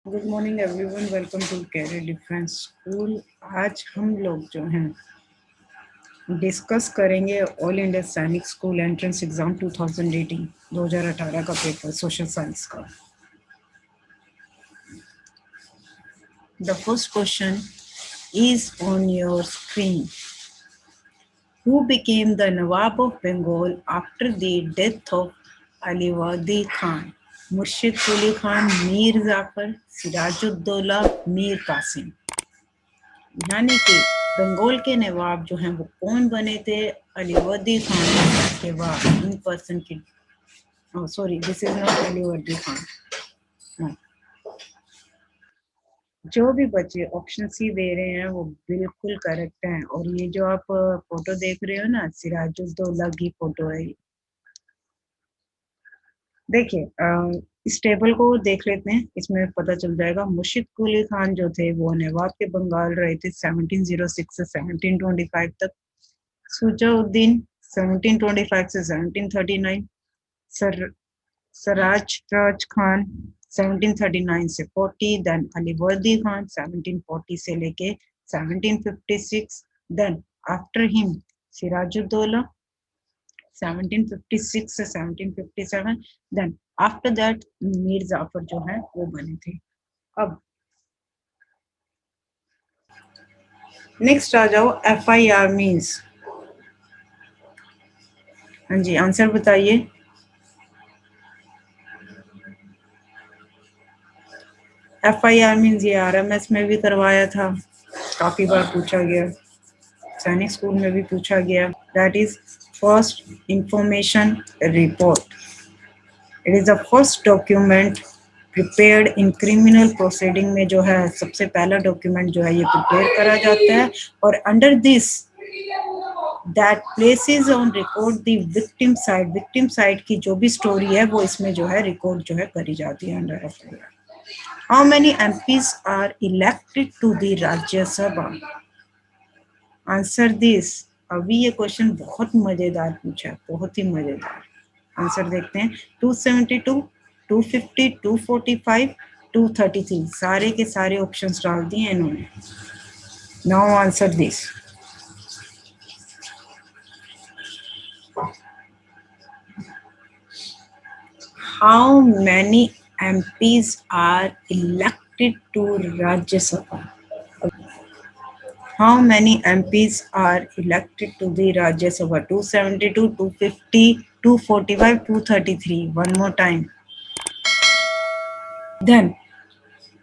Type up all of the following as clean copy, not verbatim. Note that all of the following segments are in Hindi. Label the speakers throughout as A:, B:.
A: Good morning everyone, welcome to career difference school. आज हम लोग जो हैं डिस्कस करेंगे all India Sainik school entrance exam 2018 का पेपर सोशल साइंस का। The first question is on your screen. Who became the Nawab of Bengal after the death of Aliwadi Khan? मुर्शिद कुली खान, मीर जाफर, सिराजुद्दौला, मीर कासिम। यानी कि बंगाल के नवाब जो हैं वो कौन बने थे अलीवर्दी खान के बाद। इन पर्सन की sorry, this is not Alivardi Khan. जो भी बच्चे ऑप्शन सी दे रहे हैं वो बिल्कुल करेक्ट हैं। और ये जो आप फोटो देख रहे हो ना, सिराजुद्दौला की फोटो है। देखिए, इस टेबल को देख लेते हैं, इसमें पता चल जाएगा। मुर्शिद कुली खान जो थे वो नवाब के बंगाल रहे थे 1706 से 1725 तक। सुजाउद्दीन 1725 से 1739, सर सराज राज खान 1739 से 40, देन अलीवर्दी खान 1740 से लेके 1756, देन आफ्टर हिम सिराजुद्दौला 1756 से 1757, then after that Mir Jafar जो है वो बने थे। अब नेक्स्ट आ जाओ, FIR मीन्स। हाँ जी, आंसर बताइए। FIR मीन्स ये RMS में भी करवाया था, काफी बार पूछा गया, सैनिक स्कूल में भी पूछा गया। That is first information report. It is the first document prepared in criminal proceeding में जो है सबसे पहला डॉक्यूमेंट जो है ये प्रिपेयर करा जाता है। और under this that places on record the victim side की जो भी स्टोरी है वो इसमें जो है रिकॉर्ड जो है करी जाती है under FIR। How many MPs are elected to the Rajya Sabha? Answer this. अभी ये क्वेश्चन बहुत मजेदार पूछा है, बहुत ही मजेदार। आंसर देखते हैं। 272, 250, 245, 233। सारे के सारे ऑप्शंस डाल दिए इन्होंने। Now answer this. How many MPs are elected to Rajya Sabha? How many MPs are elected to the Rajya Sabha? 272, 250, 245, 233. One more time. Then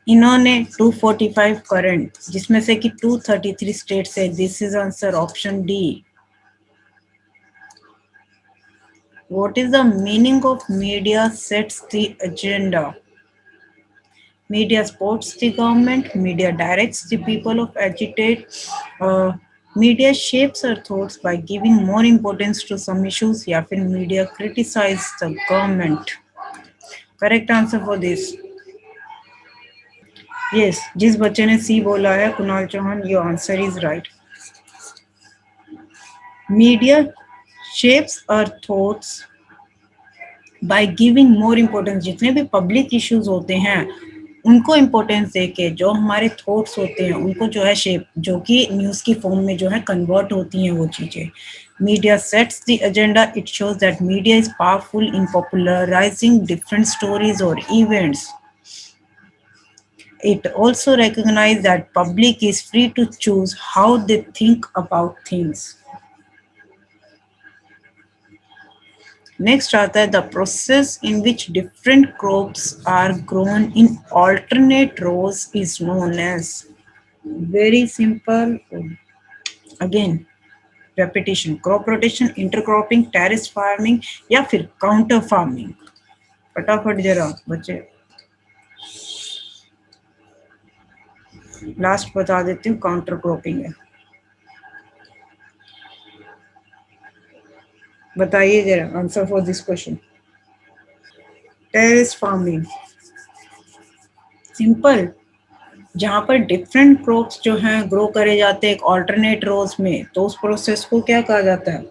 A: इन्होंने 245 करंट, जिसमें से कि 233 स्टेट से। This is answer option D. What is the meaning of media sets the agenda? Media supports the government, media directs the people of agitate, media shapes our thoughts by giving more importance to some issues, या फिर media criticize the government. Correct answer for this. Yes, जिस बच्चे ने सी बोला है Kunal Chauhan, your answer is right. Media shapes our thoughts by giving more importance. जितने भी पब्लिक इश्यूज होते हैं उनको इम्पोर्टेंस देके जो हमारे थॉट्स होते हैं उनको जो है शेप, जो कि न्यूज़ की फॉर्म में जो है कन्वर्ट होती हैं वो चीज़ें। Media sets the agenda. It shows that media is powerful in popularising different stories और events. It also recognizes that public is free to choose how they think about things. Next आता है the process in which different crops are grown in alternate rows is known as. Very simple, again repetition. Crop rotation, intercropping, terrace farming या फिर काउंटर फार्मिंग। फटाफट जरा बच्चे, लास्ट बता देती हूँ, काउंटर क्रॉपिंग है। बताइए जरा answer for this question. Terrace farming. Simple, जहाँ पर डिफरेंट क्रॉप्स जो हैं ग्रो करे जाते हैं एक ऑल्टरनेट रोज में, तो उस प्रोसेस को क्या कहा जाता है?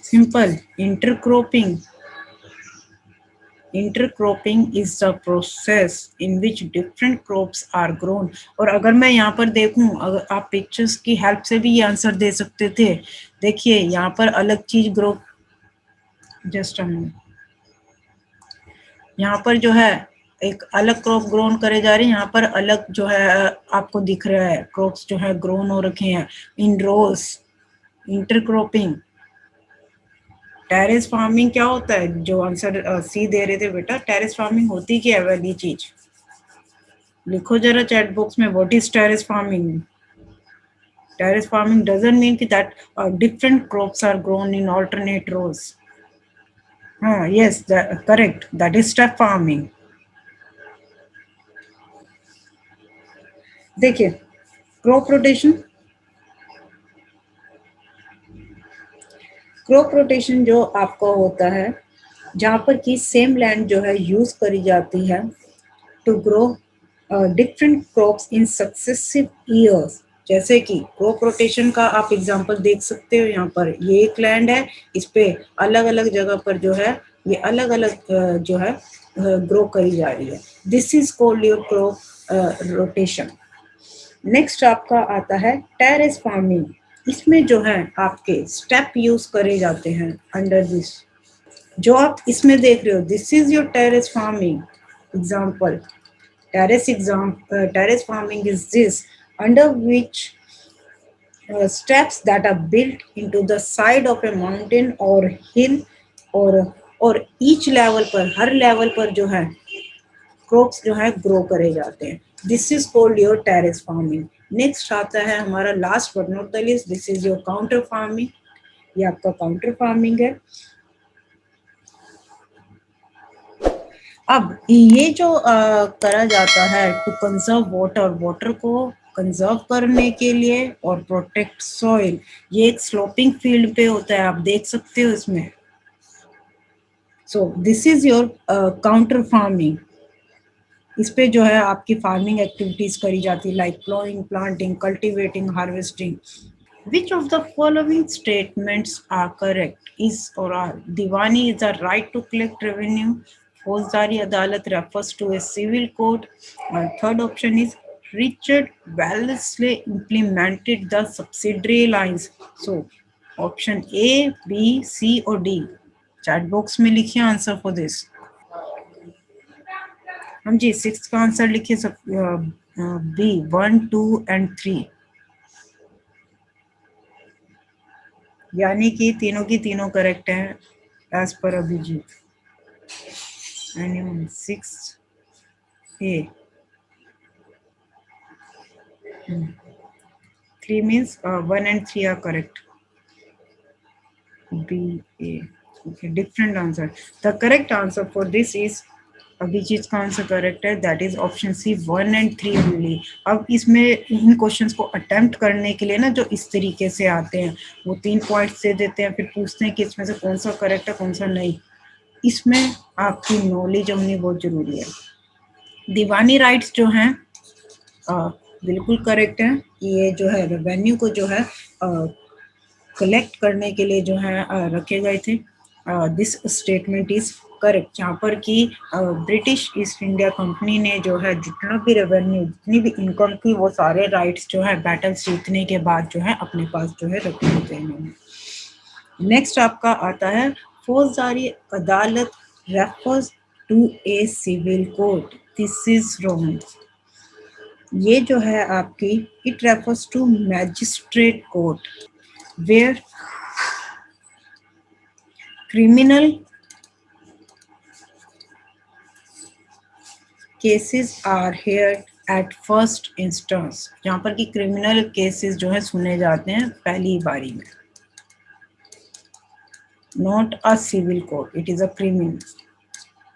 A: Simple, intercropping. Intercropping is the process in which different crops are grown. और अगर मैं यहाँ पर देखूं, अगर आप पिक्चर्स की हेल्प से भी ये आंसर दे सकते थे। देखिए यहाँ पर अलग चीज ग्रो, जस्ट यहाँ पर जो है एक अलग क्रॉप ग्रोन करे जा रही है, यहाँ पर अलग जो है आपको दिख रहा है क्रॉप्स जो है ग्रोन हो रखे हैं इन रोज। इंटरक्रॉपिंग। टेरेस फार्मिंग क्या होता है? जो आंसर सी दे रहे थे बेटा, टेरेस फार्मिंग होती क्या है वाली चीज? लिखो जरा चैट बॉक्स में, what is terrace farming? Terrace farming doesn't mean that different crops are grown in alternate rows. Yes, correct. That is step farming. देखिए क्रॉप रोटेशन। क्रॉप रोटेशन जो आपका होता है, जहाँ पर कि सेम लैंड जो है यूज करी जाती है to grow different crops in successive years. जैसे कि क्रॉप रोटेशन का आप एग्जांपल देख सकते हो, यहाँ पर ये एक लैंड है, इस पे अलग अलग जगह पर जो है ये अलग अलग जो है ग्रो करी जा रही है। This is called your crop rotation. Next आपका आता है टेरेस फार्मिंग। इसमें जो है आपके स्टेप यूज करे जाते हैं अंडर दिस। जो आप इसमें देख रहे हो, this is your terrace farming example. Terrace farming is this, under which steps that are built into the side of a mountain or hill, और each level पर, हर level पर जो है crops जो है grow करे जाते हैं। This is called your terrace farming. Next आता है हमारा last but not the least, this is your counter farming. ये आपका काउंटर फार्मिंग है। अब ये जो करा जाता है टू कंजर्व वाटर, वाटर को कंजर्व करने के लिए और प्रोटेक्ट सॉइल, ये एक स्लोपिंग फील्ड पे होता है, आप देख सकते हो इसमें। So this is your counter farming. इस पे जो है आपकी फार्मिंग एक्टिविटीज करी जाती है, like ploughing, planting, cultivating, harvesting. Which of the following statements are correct? Is or are Diwani is a right to collect revenue. Fauzdari Adalat refers to a civil code. Third option is Richard Wellesley implemented the subsidiary lines. So option A, B, C or D. Chat box में लिखिए आंसर फॉर दिस। हम जी सिक्स का आंसर लिखिए सब बी 1, 2 एंड 3, यानी कि तीनों की तीनों करेक्ट हैं एज पर Abhijeet. And 6A, 3 means 1 and 3 are correct. B, A. Okay, different answer. The correct answer for this is Abhijeet का आंसर करेक्ट है, that is option C 1 and 3 only. अब इसमें इन क्वेश्चंस को अटेम्प्ट करने के लिए ना जो इस तरीके से आते हैं, वो 3 पॉइंट्स दे देते हैं, फिर पूछते हैं कि इसमें से कौन सा करेक्ट है कौन सा नहीं। इसमें आपकी नॉलेज होनी बहुत जरूरी है। दीवानी राइट्स जो हैं बिल्कुल करेक्ट है कि ये जो है रेवेन्यू को जो है कलेक्ट करने के लिए जो है रखे गए थे। दिस स्टेटमेंट इज करेक्ट, जहाँ पर कि ब्रिटिश ईस्ट इंडिया कंपनी ने जो है जितना भी रेवेन्यू, जितनी भी इनकम थी, वो सारे राइट्स जो है बैटल जीतने के बाद जो है अपने पास जो है रखे होते हैं। नेक्स्ट आपका आता है फौजदारी अदालत refers to a civil court. This is wrong. ये जो है आपकी it refers to magistrate court where criminal cases are heard at first instance, जहाँ पर कि क्रिमिनल केसेस जो है सुने जाते हैं पहली बारी में। Not a civil court, it is a criminal.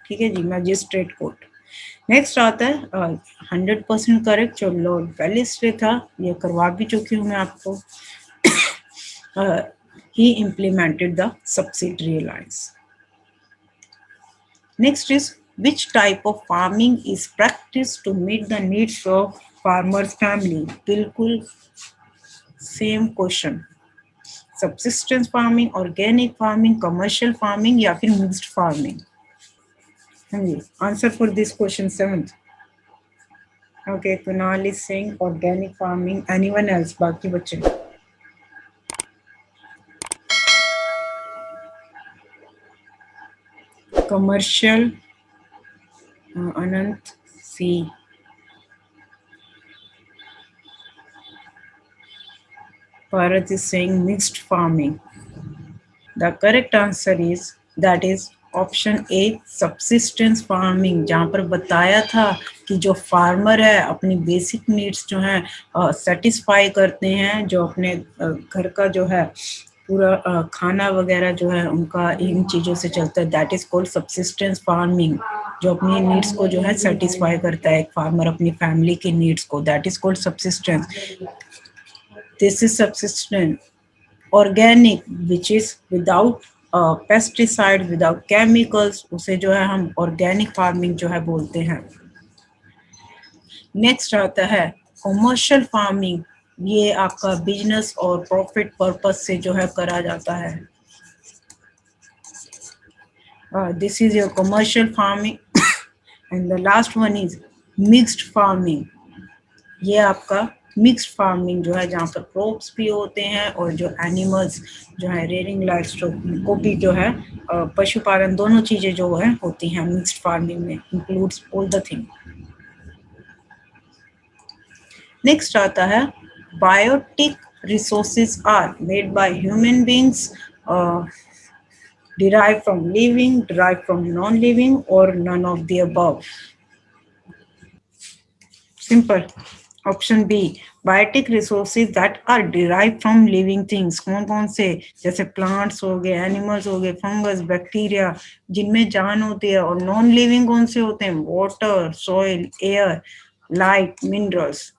A: ठीक है जी, मैजिस्ट्रेट कोर्ट। नेक्स्ट आता है 100% करेक्ट, जो लॉर्ड वेलेस्ले था, ये करवा भी चुकी हूँ मैं आपको। he implemented the subsidiary lines. Next is which type of farming is practiced to meet the needs of farmers family? बिल्कुल same question. Subsistence farming, organic farming, commercial farming या फिर मिक्स्ड फार्मिंग? हाँ जी, answer for this question 7th. Okay, Kunal is saying organic farming. Anyone else? बाकी बच्चे. Commercial. Anant C. Bharat is saying mixed farming. The correct answer is that is option A subsistence farming, जहाँ पर बताया था कि जो फार्मर है अपनी बेसिक नीड्स जो हैं सेटिस्फाई करते हैं, जो अपने घर का जो है पूरा खाना वगैरह जो है उनका इन चीज़ों से चलता है. That is called subsistence farming. जो अपनी नीड्स को जो है सेटिस्फाई करता है एक फार्मर अपनी फैमिली की नीड्स को. That is called subsistence. This is subsistence. Organic which is without pesticide, without chemicals, उसे जो है हम ऑर्गेनिक फार्मिंग जो है बोलते हैं. नेक्स्ट आता है कमर्शियल फार्मिंग. ये आपका बिजनेस और प्रॉफिट पर्पस से जो है करा जाता है. This is your commercial farming. And the last one is mixed farming. ये आपका मिक्स्ड फार्मिंग जो है जहाँ पर क्रॉप्स भी होते हैं और जो एनिमल्स जो है रेयरिंग लाइफ स्टॉक को भी जो है पशुपालन, दोनों चीज़ें जो है होती हैं मिक्स्ड फार्मिंग में. Includes all the thing. Next आता है biotic resources are made by human beings, derived from living, derived from non-living, or none of the above. Simple. Option B. Biotic resources that are derive from living things. कौन कौन से? जैसे प्लांट्स हो गए, एनिमल्स हो गए, फंगस, बैक्टीरिया, जिनमें जान होती है. और नॉन लिविंग कौन से होते हैं? Water, soil, air, light, minerals.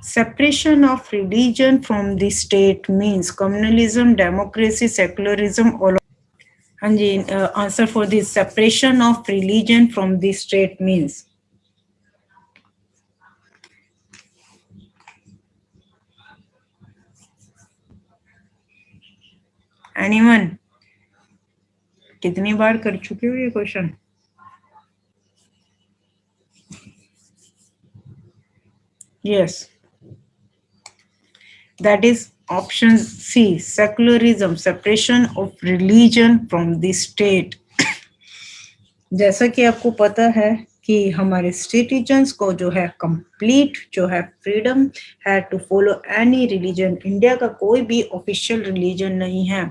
A: Separation of religion from the state means communalism, democracy, secularism, all. हाँ जी, answer for this separation of religion from the state means. Anyone? कितनी बार कर चुके हो ये question? Yes, that is option C, secularism, separation of religion from the state. जैसा कि आपको पता है कि हमारे सिटीजन्स को जो है कंप्लीट जो है फ्रीडम है to follow any religion. India का कोई भी ऑफिशियल रिलीजन नहीं है.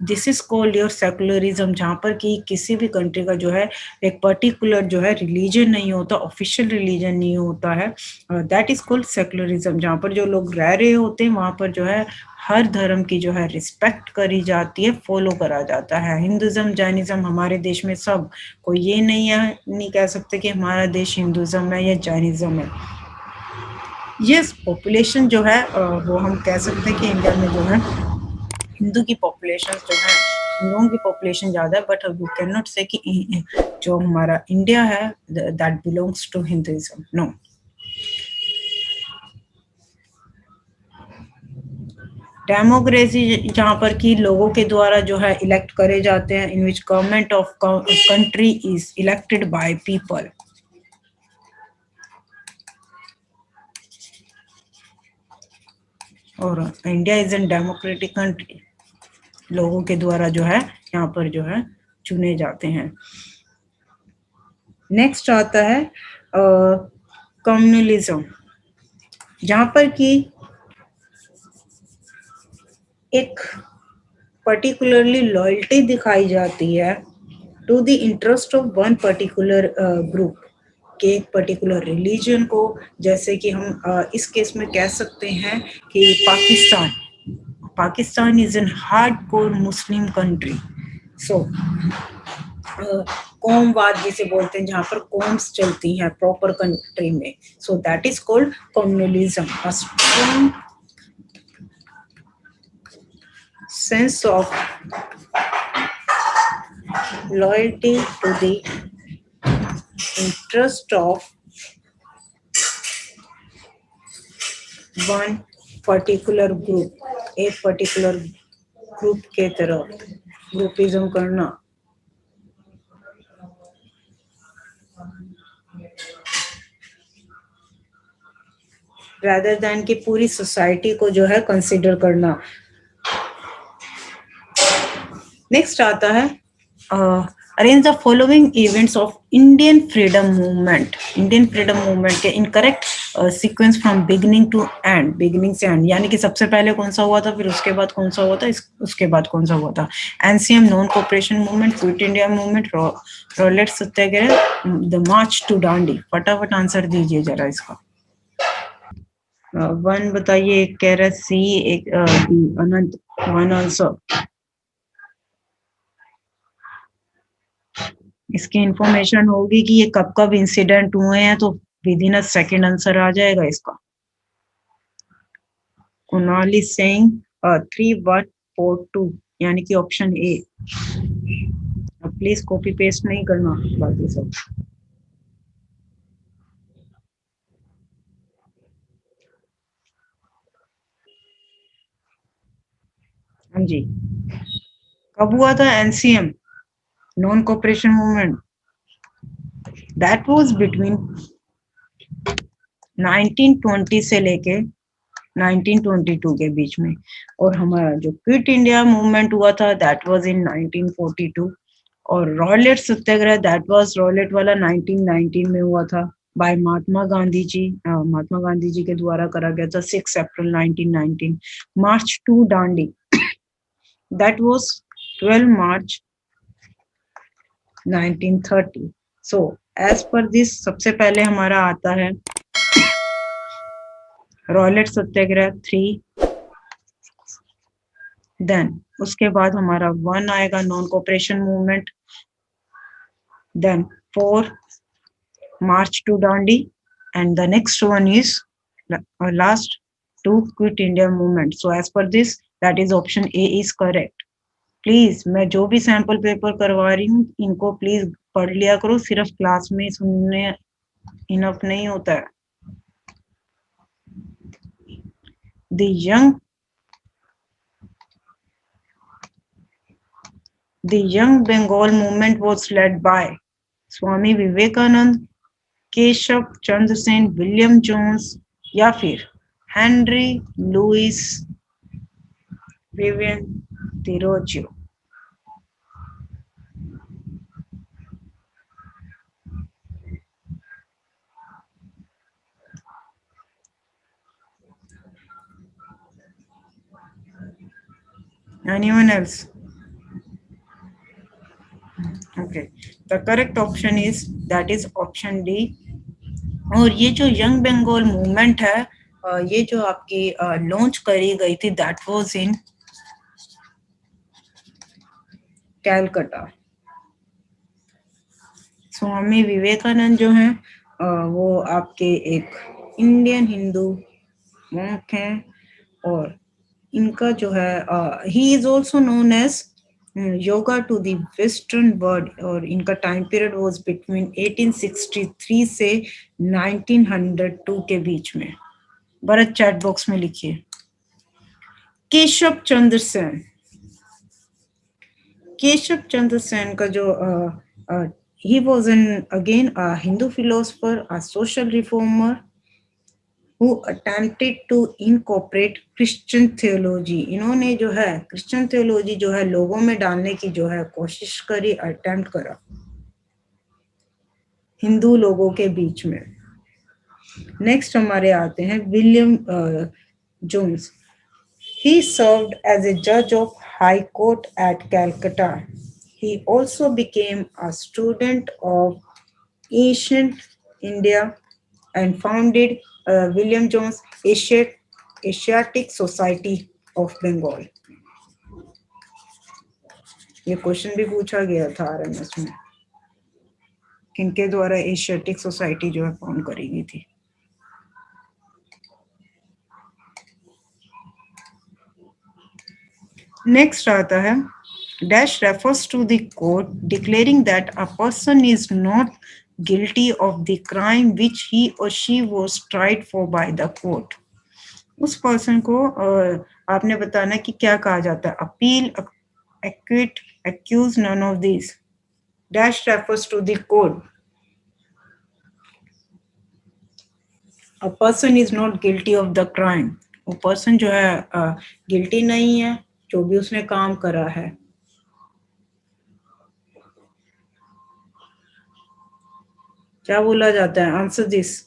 A: This is called your secularism, जहाँ पर कि किसी भी कंट्री का जो है एक पर्टिकुलर जो है रिलीजन नहीं होता, ऑफिशियल रिलीजन नहीं होता है. That is called secularism. जहाँ पर जो लोग रह रहे होते हैं वहाँ पर जो है हर धर्म की जो है रिस्पेक्ट करी जाती है, फॉलो करा जाता है. हिंदुज्म, जैनिज्म हमारे देश में सब. कोई ये नहीं कह सकते कि हमारा देश हिंदुज्म है या जैनिज्म है. यस, पॉपुलेशन जो है वो हम कह सकते हैं कि इंडिया में जो है हिंदू की पॉपुलेशन जो है, हिंदुओं की पॉपुलेशन ज़्यादा है. बट वी कैन नॉट से कि जो हमारा इंडिया है that belongs to Hinduism. No. Democracy, जहाँ पर कि लोगों के द्वारा जो है इलेक्ट करे जाते हैं. In which government of country is elected by people. और India is an democratic country. लोगों के द्वारा जो है यहाँ पर जो है चुने जाते हैं. नेक्स्ट आता है कम्युनलिज्म, जहाँ पर कि एक पर्टिकुलरली लॉयल्टी दिखाई जाती है to the interest of one particular group के, एक पर्टिकुलर रिलीजन को. जैसे कि हम इस केस में कह सकते हैं कि Pakistan is an hardcore Muslim country. So कौमवाद जिसे बोलते हैं, जहाँ पर कौम्स चलती हैं प्रॉपर कंट्री में. So that is called communalism. A strong sense of loyalty to the interest of one particular group, एक पर्टिकुलर ग्रुप के तरफ. ग्रुपिज्म करना, rather than कि पूरी सोसाइटी को जो है कंसिडर करना। नेक्स्ट आता है arrange the following events of Indian freedom movement. Indian freedom movement के incorrect sequence from beginning to end, beginning से एंड, यानी कि सबसे पहले कौन सा हुआ था, फिर उसके बाद कौन सा हुआ था, उसके बाद कौन सा हुआ था। NCM, non cooperation movement, quit India movement, Rowlatt Satyagraha, the March to Dandi. फटाफट आंसर दीजिए जरा इसका। वन बताइए, एक कह रहा सी, एक अनंत। One answer. इसकी इंफॉर्मेशन होगी कि ये कब कब इंसिडेंट हुए हैं, तो within a second answer आ जाएगा इसका। कुणाली सिंह 3142, यानी कि ऑप्शन ए। अब प्लीज कॉपी पेस्ट नहीं करना बाकी सब। हाँ जी, कब हुआ था NCM, non cooperation movement? That was between 1920 से लेके 1922 के बीच में। और हमारा जो क्विट इंडिया मूवमेंट हुआ था दैट वाज इन 1942। और रॉलेट सत्याग्रह दैट वाज, रॉलेट वाला 1919 में हुआ था बाय महात्मा गांधी जी। महात्मा गांधी जी के द्वारा करा गया था 6 April 1919। March to Dandi that was 12 March 1930। So as per this सबसे पहले हमारा आता है रॉलेट सत्याग्रह 3, देन उसके बाद हमारा 1 आएगा non cooperation movement, then 4 March to Dandi, and the next one is last 2 quit India movement. So as per this that is option A is correct. Please मैं जो भी सैंपल पेपर करवा रही हूँ इनको प्लीज पढ़ लिया करो, सिर्फ क्लास में सुनने इनफ नहीं होता है। The young Bengal movement was led by Swami Vivekananda, Keshav Chandra Sen, William Jones, या फिर Henry Louis Vivian थिरोजियो। Anyone else? Okay, the correct option is that is option D। और ये जो यंग बंगाल मूवमेंट है, ये जो आपकी लॉन्च करी गई थी that was in Calcutta. Swami Vivekananda जो हैं वो आपके एक इंडियन हिंदू monk हैं, और इनका जो है ही is also known as yoga to the western world. और इनका टाइम पीरियड वाज बिटवीन 1863 से 1902 के बीच में। भरत चैट बॉक्स में लिखिए। केशव चंद्र सेन, केशव चंद्र सेन का जो he was an again a Hindu philosopher, a social reformer who attempted to incorporate Christian theology। इन्होंने जो है क्रिश्चियन थियोलॉजी जो है लोगों में डालने की जो है कोशिश करी, अटेम्प्ट करा हिंदू लोगों के बीच में। नेक्स्ट हमारे आते हैं William Jones. He served as a judge of High Court at Calcutta. He also became a student of ancient India and founded William Jones Asiatic Society of Bengal। ये क्वेश्चन भी पूछा गया था आरएमएस में, किनके द्वारा एशियाटिक सोसाइटी जो है फाउंड करी गई थी। नेक्स्ट आता है dash refers to the court declaring that a person is not guilty of the crime which he or she was tried for by the court। उस पर्सन को आपने बताना कि क्या कहा जाता है, appeal acquit, accuse, none of these. Dash refers to the code. A person is not guilty of the crime. वो person जो है guilty नहीं है जो भी उसने काम करा है. क्या बोला जाता है? Answer this.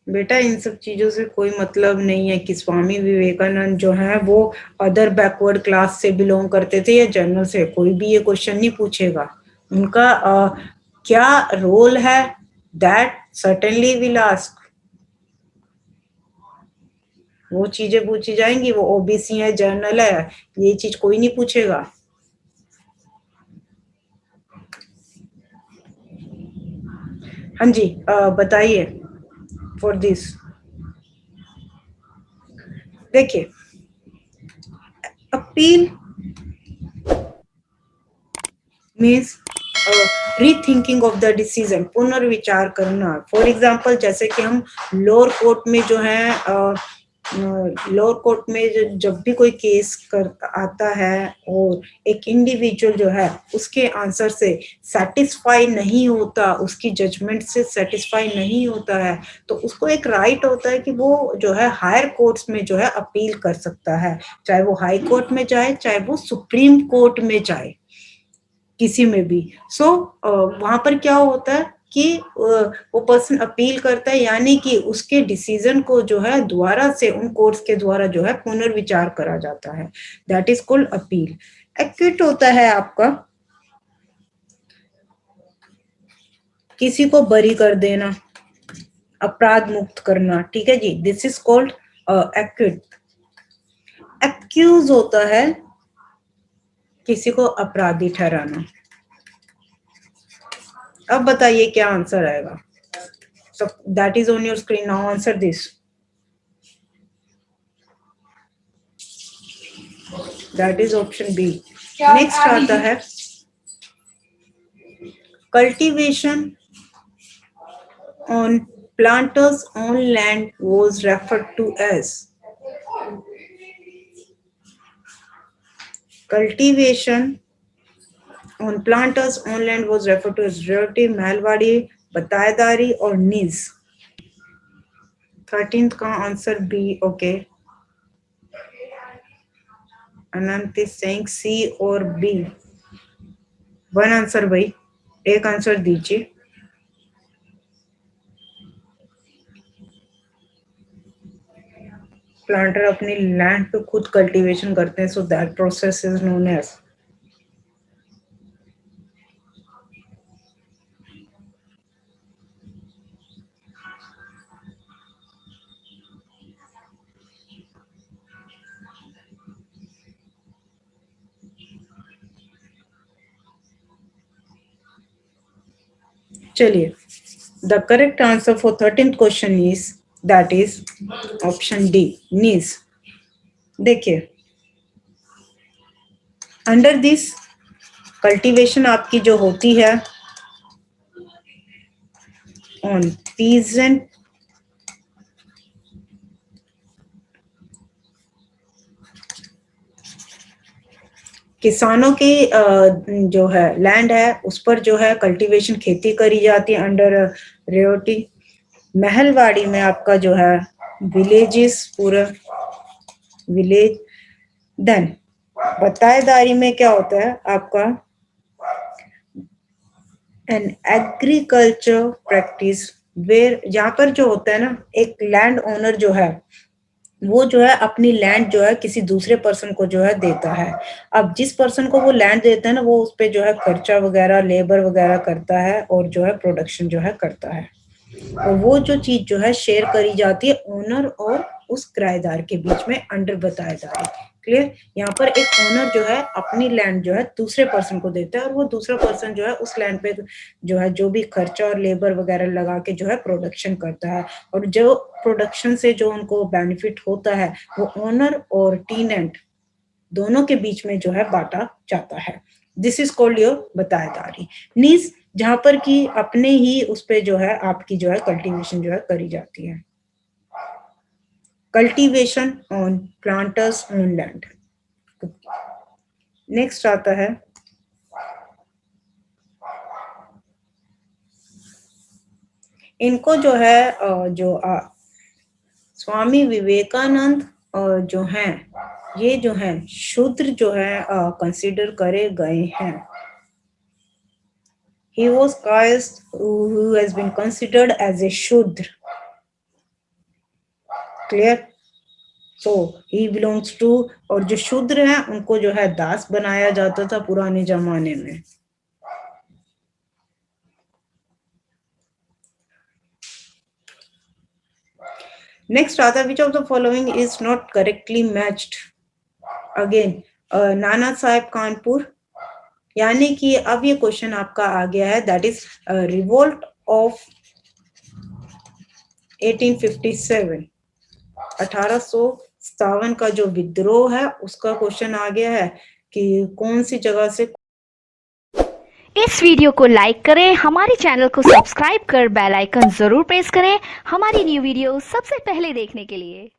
A: बेटा इन सब चीजों से कोई मतलब नहीं है कि स्वामी विवेकानंद जो है वो अदर बैकवर्ड क्लास से बिलोंग करते थे या जनरल से. कोई भी ये क्वेश्चन नहीं पूछेगा. उनका क्या रोल है, दैट सर्टेनली विल आस्क. वो चीजें पूछी जाएंगी. वो ओबीसी है, जनरल है, ये चीज कोई नहीं पूछेगा. हाँ जी, बताइए फॉर दिस. देखिए, appeal means rethinking of the decision, पुनर्विचार करना. फॉर एग्जाम्पल जैसे कि हम लोअर कोर्ट में जो है लोअर कोर्ट में जब भी कोई केस कर आता है और एक इंडिविजुअल जो है उसके आंसर से सेटिस्फाई नहीं होता, उसकी जजमेंट से सेटिस्फाई नहीं होता है, तो उसको एक राइट होता है कि वो जो है हायर कोर्ट्स में जो है अपील कर सकता है. चाहे वो हाई कोर्ट में जाए, चाहे वो सुप्रीम कोर्ट में जाए, किसी में भी. सो वहां पर क्या होता है कि वो पर्सन अपील करता है, यानी कि उसके डिसीजन को जो है दोबारा से उन कोर्ट्स के द्वारा जो है पुनर्विचार करा जाता है. That is called appeal. Equity होता है आपका किसी को बरी कर देना, अपराध मुक्त करना. ठीक है जी, this is called acquit. Accuse होता है किसी को अपराधी ठहराना. अब बताइए क्या आंसर आएगा. So that is on your screen. Now answer this. That is option B. Next आता है cultivation on planters on land was referred to as. Cultivation on planters on land was referred to as realty, Mahalwari, बतायेदारी और नीज. 13th का answer B. Okay, Anant is saying C और B. वन आंसर भाई, एक आंसर दीजिए. प्लांटर अपनी लैंड पे खुद कल्टीवेशन करते हैं, so that process is known as. चलिए, the correct answer for 13th question is that is option D, नीज. देखिए, अंडर दिस कल्टीवेशन आपकी जो होती है ऑन पीजेंट किसानों की जो है लैंड है उस पर जो है कल्टीवेशन खेती करी जाती है अंडर रियोटी. महलवाड़ी में आपका जो है विलेजेस, पूरा विलेज. देन बतायेदारी में क्या होता है आपका एन एग्रीकल्चर प्रैक्टिस, वेयर जहाँ पर जो होता है ना, एक लैंड ओनर जो है वो जो है अपनी लैंड जो है किसी दूसरे पर्सन को जो है देता है. अब जिस पर्सन को वो लैंड देता है ना, वो उस पे जो है खर्चा वगैरह, लेबर वगैरह करता है और जो है प्रोडक्शन जो है करता है. और वो जो चीज जो है शेयर करी जाती है ओनर और उस किराएदार के बीच में अंडर बतायेदारी. क्लियर। यहाँ पर एक ओनर जो है अपनी लैंड जो है दूसरे पर्सन को देता है और वो दूसरा पर्सन जो है उस लैंड पे जो है जो भी खर्चा और लेबर वगैरह लगा के जो है प्रोडक्शन करता है, और जो प्रोडक्शन से जो उनको बेनिफिट होता है वो ओनर और टेनेंट दोनों के बीच में जो है बांटा जाता है। दिस इज कॉल्ड योर बतायेदारी। नीज जहां पर कि अपने ही उस पे जो है आपकी जो है कल्टीवेशन जो है करी जाती है। Cultivation on planters own land. Next आता है इनको जो है स्वामी विवेकानंद जो हैं ये जो हैं शूद्र जो है कंसीडर करे गए हैं। He was caste who has been considered as a Shudra. Clear? So he belongs to, और जो शूद्र हैं उनको जो है दास बनाया जाता था पुराने जमाने में। नेक्स्ट आता है which of the following is not correctly matched? Again Nana Saheb Kanpur, यानी कि अब ये क्वेश्चन आपका आ गया है दैट इज रिवोल्ट ऑफ 1857, 1857 का जो विद्रोह है उसका क्वेश्चन आ गया है कि कौन सी जगह से।
B: इस वीडियो को लाइक करें, हमारे चैनल को सब्सक्राइब कर बेल आइकन जरूर प्रेस करें हमारी न्यू वीडियो सबसे पहले देखने के लिए।